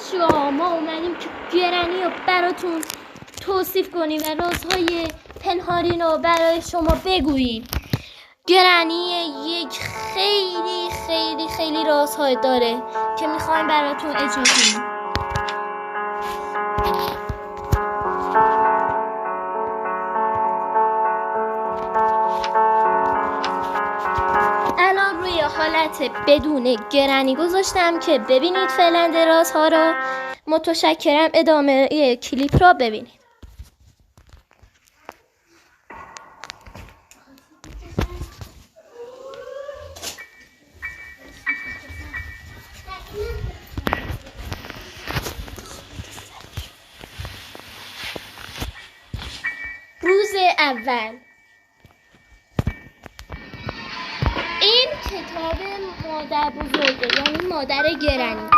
بچه‌ها ما اومدیم که گرانی رو براتون توصیف کنیم و رازهای پنهانی رو برای شما بگوییم. گرانی یک خیلی خیلی خیلی رازهای داره که میخوایم براتون اجرا کنیم. الان روی حالت بدون گرانی گذاشتم که ببینید فعلا رازها رو. متشکرم. ادامه کلیپ را ببینید. روز اول. این کتاب مادر بزرگه، یعنی مادر گرانی.